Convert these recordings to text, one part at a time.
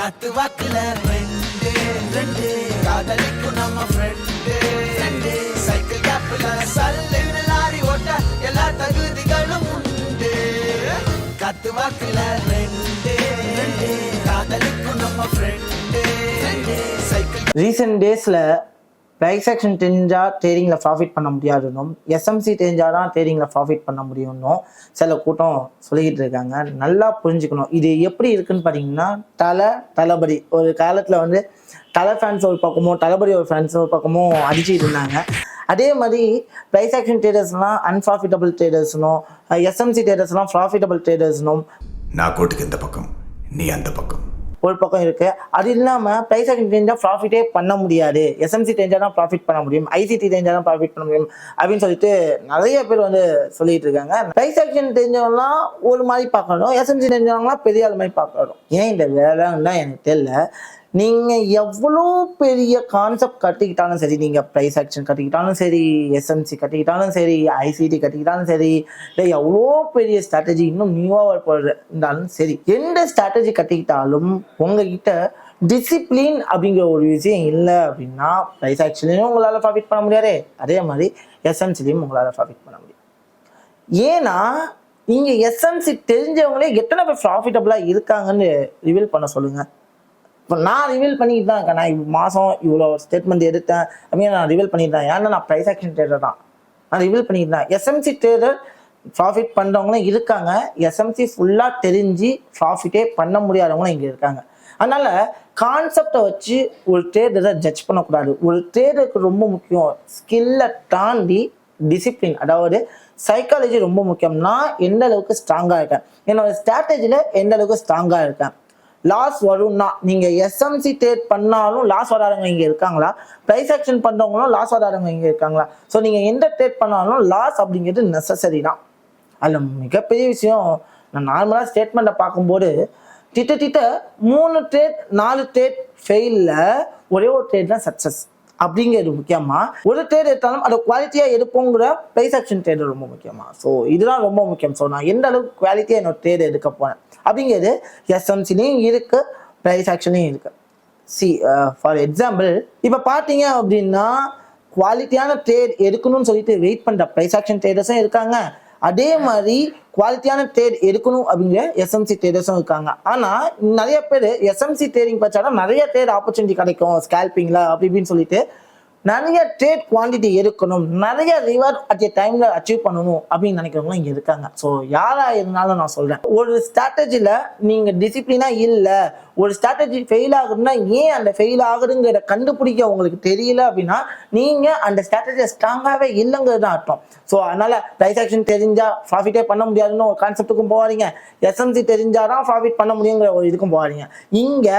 காத்து வாக்குல ரெண்டு ரெண்டு காதலிக்கும் நம்ம ஃப்ரெண்டு சைக்கிள் கேப்ல சல்லுன்னு லாரி ஓட்ட எல்லா தகுதிகளும் உண்டு காத்து வாக்குல ரெண்டு ரெண்டு காதலிக்கும் நம்ம ஃப்ரெண்டு சைக்கிள். ரீசெண்ட் டேஸ்ல ப்ரைஸ் ஆக்ஷன் தெரிஞ்சால் ட்ரேடிங்கில் ப்ராஃபிட் பண்ண முடியாதுன்னும் எஸ்எம்சி தெரிஞ்சால் தான் ட்ரேடிங்கில் ப்ராஃபிட் பண்ண முடியும்னும் சில கூட்டம் சொல்லிக்கிட்டு இருக்காங்க. நல்லா புரிஞ்சுக்கணும். இது எப்படி இருக்குன்னு பார்த்தீங்கன்னா தளபதி ஒரு காலத்தில் வந்து தலை ஃபேன்ஸ் ஒரு பக்கமும் தளபதி ஒரு ஃபேன்ஸ் ஒரு பக்கமும் அடிச்சுட்டு இருந்தாங்க. அதே மாதிரி price action ட்ரேடர்ஸ்லாம் unprofitable ட்ரேடர்ஸ்னும் SMC ட்ரேடர்ஸ்லாம் profitable ட்ரேடர்ஸ்னும் நான் கோட்டுக்கு இந்த பக்கம் நீ அந்த பக்கம் ஒரு பக்கம் இருக்கு. அது இல்லாமல் ப்ரைஸ் ஆக்ஷன் தெரிஞ்சால் ப்ராஃபிட்டே பண்ண முடியாது, எஸ்எம்சி தெரிஞ்சால் தான் ப்ராஃபிட் பண்ண முடியும், ஐசிடி தெரிஞ்சால் தான் ப்ராஃபிட் பண்ண முடியும் அப்படின்னு சொல்லிட்டு நிறைய பேர் வந்து சொல்லிட்டு இருக்காங்க. ப்ரைஸ் ஆக்ஷன் தெரிஞ்சவங்களாம் ஒரு மாதிரி பார்க்கணும், எஸ்எம்சி தெரிஞ்சவங்களாம் பெரிய ஆள் மாதிரி பார்க்கணும். ஏன் இந்த வேலைன்னு தான் எனக்கு தெரியல. நீங்கள் எவ்வளோ பெரிய கான்செப்ட் கட்டிக்கிட்டாலும் சரி, நீங்கள் ப்ரைஸ் ஆக்ஷன் கட்டிக்கிட்டாலும் சரி, எஸ்எம்சி கட்டிக்கிட்டாலும் சரி, ஐசிடி கட்டிக்கிட்டாலும் சரி, இல்லை எவ்வளோ பெரிய ஸ்ட்ராட்டஜி இன்னும் நியூவாக இருந்தாலும் சரி, எந்த ஸ்ட்ராட்டஜி கட்டிக்கிட்டாலும் உங்ககிட்ட டிசிப்ளின் அப்படிங்கிற ஒரு விஷயம் இல்லை அப்படின்னா ப்ரைஸ் ஆக்ஷன்லையும் உங்களால் ப்ராஃபிட் பண்ண முடியாது, அதே மாதிரி எஸ்எம்சிலையும் உங்களால் ப்ராஃபிட் பண்ண முடியும். ஏன்னா இங்கே எஸ்எம்சி தெரிஞ்சவங்களே எத்தனை பேர் ப்ராஃபிட்டபுளாக இருக்காங்கன்னு ரிவீல் பண்ண சொல்லுங்கள். இப்போ நான் ரிவீல் பண்ணிக்கிட்டு தான் இருக்கேன். நான் மாதம் இவ்வளோ ஸ்டேட்மெண்ட் எடுத்தேன் அப்படின்னு நான் ரிவீல் பண்ணிட்டு தான். ஏன்னா நான் ப்ரைஸ் ஆக்ஷன் ட்ரேடர் தான், நான் ரிவீல் பண்ணிட்டு தான். எஸ்எம்சி ட்ரேடர் ப்ராஃபிட் பண்ணுறவங்களும் இருக்காங்க, எஸ்எம்சி ஃபுல்லாக தெரிஞ்சு ப்ராஃபிட்டே பண்ண முடியாதவங்களும் இங்கே இருக்காங்க. அதனால் கான்செப்டை வச்சு ஒரு ட்ரேடரை ஜட்ஜ் பண்ணக்கூடாது. ஒரு ட்ரேடருக்கு ரொம்ப முக்கியம் ஸ்கில்லை தாண்டி டிசிப்ளின், அதாவது சைக்காலஜி ரொம்ப முக்கியம். நான் எந்த அளவுக்கு ஸ்ட்ராங்காக இருக்கேன், என்னோடய ஸ்ட்ராட்டஜியில் எந்த அளவுக்கு ஸ்ட்ராங்காக இருக்கேன். லாஸ் வரும்னா நீங்கள் எஸ்எம்சி ட்ரேட் பண்ணாலும் லாஸ் வராதவங்க இங்கே இருக்காங்களா, ப்ரைஸ் ஆக்ஷன் பண்ணுறவங்களும் லாஸ் வராதவங்க இங்கே இருக்காங்களா? ஸோ நீங்கள் எந்த ட்ரேட் பண்ணாலும் லாஸ் அப்படிங்கிறது நெசசரி தான். அதில் மிகப்பெரிய விஷயம், நான் நார்மலாக ஸ்டேட்மெண்ட்டை பார்க்கும்போது திட்ட 3 ட்ரேட் 4 ட்ரேட் ஃபெயிலில் ஒரே ஒரு ட்ரேட் தான் சக்ஸஸ் அப்படிங்கிறது முக்கியமாக. ஒரு ட்ரேட் எடுத்தாலும் அதை குவாலிட்டியாக எடுப்போங்கிற ப்ரைஸ் ஆக்ஷன் ட்ரேட் ரொம்ப முக்கியமாக. ஸோ இதுதான் ரொம்ப முக்கியம். ஸோ நான் எந்த அளவுக்கு குவாலிட்டியாக என்னோட ட்ரேட் எடுக்க போனேன் அப்படிங்கிறது எஸ்எம்சிலையும் இருக்குது, ப்ரைஸ் ஆக்ஷன்லையும் இருக்குது. ஃபார் எக்ஸாம்பிள் இப்போ பார்த்தீங்க அப்படின்னா குவாலிட்டியான ட்ரேட் எடுக்கணும்னு சொல்லிட்டு வெயிட் பண்ணுற ப்ரைஸ் ஆக்ஷன் ட்ரேடர்ஸும் இருக்காங்க, அதே மாதிரி குவாலிட்டியான ட்ரேட் எடுக்கணும் அப்படிங்கிற எஸ்எம்சி ட்ரேடர்ஸும் இருக்காங்க. ஆனால் நிறைய பேர் எஸ்எம்சி ட்ரேடிங் பச்சாலும் நிறைய ட்ரேட் ஆப்பர்ச்சுனிட்டி கிடைக்கும் ஸ்கேல்பிங்கில் அப்படி இப்படின்னு சொல்லிட்டு நிறைய ட்ரேட் குவான்டிட்டி எடுக்கணும், நிறைய ரிவார்ட் அட் ஏ டைமில் அச்சீவ் பண்ணணும் அப்படின்னு நினைக்கிறவங்களும் இங்கே இருக்காங்க. ஸோ யாராக இருந்தாலும் நான் சொல்கிறேன், ஒரு ஸ்ட்ராட்டஜியில் நீங்கள் டிசிப்ளினாக இல்லை, ஒரு ஸ்ட்ராட்டஜி ஃபெயில் ஆகுதுன்னா ஏன் அந்த ஃபெயில் ஆகுதுங்கிற கண்டுபிடிக்க உங்களுக்கு தெரியல அப்படின்னா நீங்கள் அந்த ஸ்ட்ராட்டஜியை ஸ்ட்ராங்காகவே இல்லைங்கிறது தான் அர்த்தம். ஸோ அதனால் ப்ரைஸ் ஆக்ஷன் தெரிஞ்சால் ப்ராஃபிட்டே பண்ண முடியாதுன்னு ஒரு கான்செப்ட்டுக்கும் போகாதீங்க, எஸ்எம்சி தெரிஞ்சால் தான் ப்ராஃபிட் பண்ண முடியுங்கிற ஒரு இதுக்கும் போகாதீங்க. இங்கே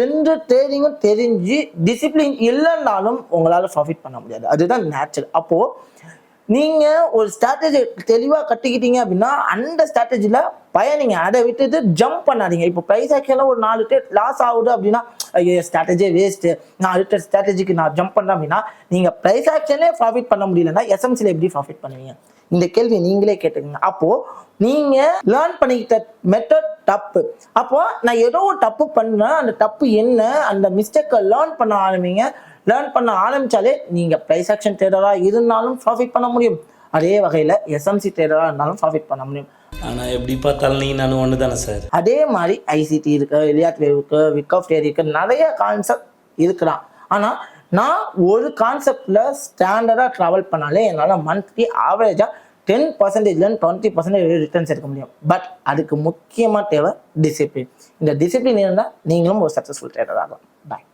2 ட்ரேடிங்கும் தெரிஞ்சு டிசிப்ளின் இல்லைன்னாலும் உங்களால் ப்ராஃபிட் பண்ண முடியாது, அதுதான் நேச்சுரல். அப்போது நீங்கள் ஒரு ஸ்ட்ராட்டஜி தெளிவாக கட்டிக்கிட்டீங்க அப்படின்னா அந்த ஸ்ட்ராட்டஜியில் பயணிங்க, அதை விட்டுட்டு ஜம்ப் பண்ணாதீங்க. இப்போ ப்ரைஸ் ஆக்ஷனில் ஒரு 4 ட்ரேட் லாஸ் ஆகுது அப்படின்னா ஐயோ ஸ்ட்ராட்டஜியே வேஸ்ட்டு, நான் அடுத்த ஸ்ட்ராட்டஜிக்கு நான் ஜம்ப் பண்ணுறேன் அப்படின்னா நீங்கள் ப்ரைஸ் ஆக்ஷனே ப்ராஃபிட் பண்ண முடியலன்னா எஸ்எம்சியில் எப்படி ப்ராஃபிட் பண்ணுவீங்க? இந்த கேள்வி நீங்களே கேட்டுக்கங்க. அப்போது நீங்கள் லேர்ன் பண்ணிக்கிட்ட மெத்தட் தப்பு. அப்போ நான் ஏதோ ஒரு தப்பு பண்ணேன், அந்த தப்பு என்ன, அந்த மிஸ்டேக்கை லேர்ன் பண்ண ஆரம்பிங்க. லேர்ன் பண்ண ஆரம்பித்தாலே நீங்கள் ப்ரைஸ் ஆக்ஷன் ட்ரேடராக இருந்தாலும் ப்ராஃபிட் பண்ண முடியும், அதே வகையில் எஸ்எம்சி ட்ரேடராக இருந்தாலும் ப்ராஃபிட் பண்ண முடியும். ஆனால் எப்படி பார்த்தாலும் நீங்கள் நான் ஒன்று தானே சார். அதே மாதிரி ஐசிடி இருக்குது, எலியாட் வேவ் இருக்குது, விக் ஆஃப் டேர் இருக்குது, நிறைய கான்செப்ட் இருக்குதான். ஆனால் நான் ஒரு கான்செப்டில் ஸ்டாண்டர்டாக ட்ராவல் பண்ணாலே என்னால் மந்த்லி ஆவரேஜாக 10% 20% ரிட்டர்ன்ஸ் எடுக்க முடியும். பட் அதுக்கு முக்கியமாக தேவை டிசிப்ளின். இந்த டிசிப்ளின் இருந்தால் நீங்களும் ஒரு சக்ஸஸ்ஃபுல் ட்ரேடர் ஆகலாம். பாய்.